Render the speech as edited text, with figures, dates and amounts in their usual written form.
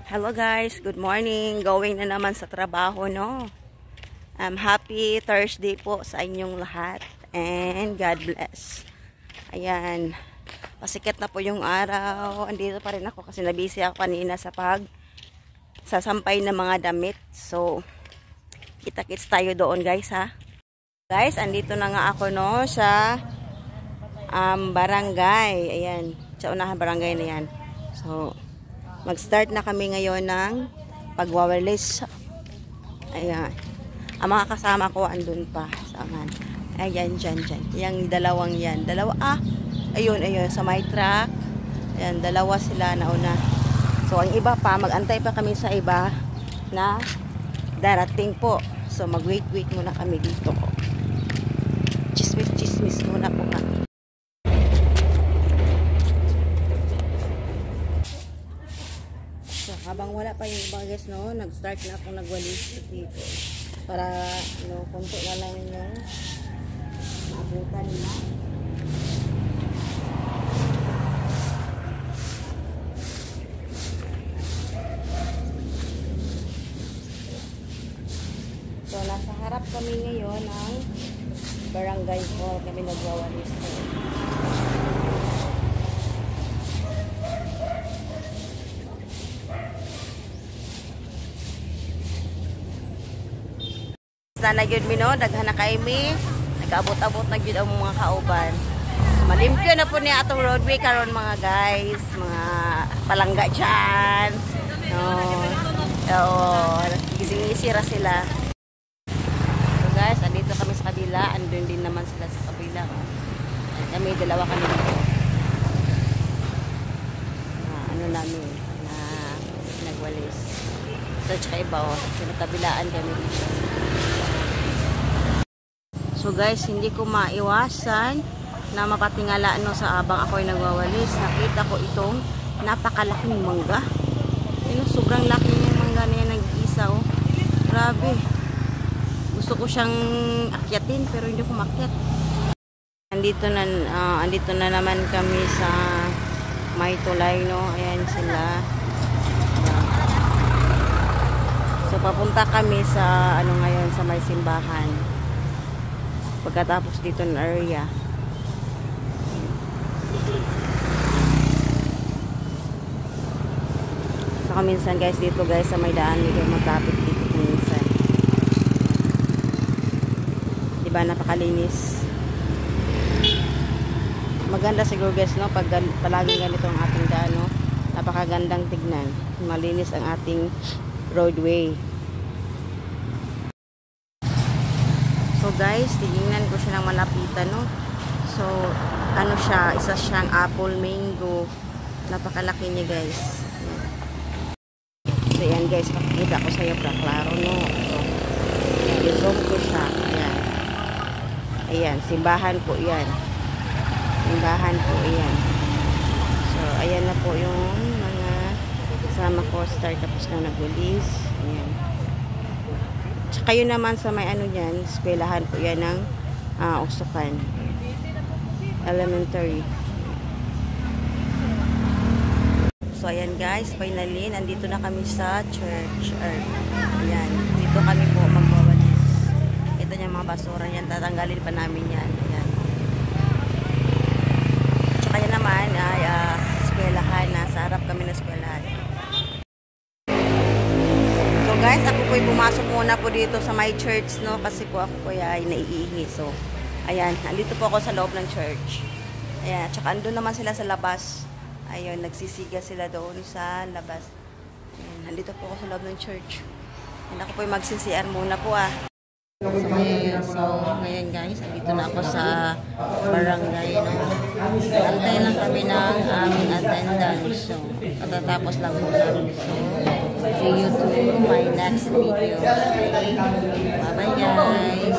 Hello guys, good morning. Going na naman sa trabaho, no? Happy Thursday po sa inyong lahat. And God bless. Ayan. Pasikat na po yung araw. Andito pa rin ako kasi nabisi ako kanina sa sasampay ng mga damit. So, kita-kits tayo doon guys ha. Guys, andito na nga ako no sa barangay. Ayan. Sa unahan barangay na yan. So, mag-start na kami ngayon ng pagwawalis. Ayan. Ang mga kasama ko andun pa. Saan? Ayan, dyan. Yung dalawang yan. Ayun, sa my truck. Ayan, dalawa sila nauna. So, ang iba pa, mag-antay pa kami sa iba na darating po. So, mag-wait muna kami dito po. Chismis muna po nga. So, habang wala pa yung iba guys, no, nag-start na akong nagwalis dito. Para, kunti na lang yung maabutan nila. So, nasa harap kami ngayon ng barangay hall. Kami nagwawalis. Na yun mi no, daghan na kay mi, nag-abot-abot na yun ang mga kauban. Malimpyo na po niya atong roadway karon mga guys, mga palangga dyan. Gising-isira sila. So guys, andito kami sa kabila, andun din naman sila sa kabila. Kami, dalawa kami dito. Namin, na nagwalis. So, tsaka iba sinakabilaan kami dito. So guys, hindi ko maiwasan na mapatingala sa abang ako'y nagwawalis. Nakita ko itong napakalaking mangga. Sobrang laki yung mangga na yan nag-isa. Grabe. Gusto ko siyang akyatin pero hindi ko makyat. Andito na naman kami sa may tulay, no? Ayan sila. So papunta kami sa ngayon sa may simbahan. Pagkatapos dito ng area. Saka minsan guys dito guys sa may daan dito magkapit dito minsan. Diba napakalinis. Maganda siguro guys no pag palagi ganito ang ating daan no. Napakagandang tignan. Malinis ang ating roadway. So guys, tingnan ko siya ng malapitan, no? So, isa siyang apple mango. Napakalaki niya guys. So, yan guys, makikita ko sa'yo klaro, no? So, i-zoom ko siya. Ayan. Ayan, simbahan po yan. Simbahan po yan. So, ayan na po yung mga kasama ko. Start tapos na nagwalis. Ayan. Kayo naman sa may dyan, eskwelahan po yan ng Usukan Elementary. So ayan guys, finally nandito na kami sa church. Ayan, dito kami po magwawalis. Ito yung mga basura yan, tatanggalin pa namin yan. Ayan. Tsaka yan naman ay eskwelahan, nasa harap kami ng eskwelahan. Guys, ako po'y pumasok muna po dito sa my church, no? Kasi po ako po'y naiihi. So, ayan. Nandito po ako sa loob ng church. Ayan. Tsaka andun naman sila sa labas. Ayun, nagsisiga sila doon sa labas. Ayan. Nandito po ako sa loob ng church. Ayan, ako po'y magsisiyan muna po So, ngayon guys, nandito na ako sa barangay, no? Antay lang kami ng aming attendance. So, katatapos lang po namin. So, see you to my next video. Bye-bye guys!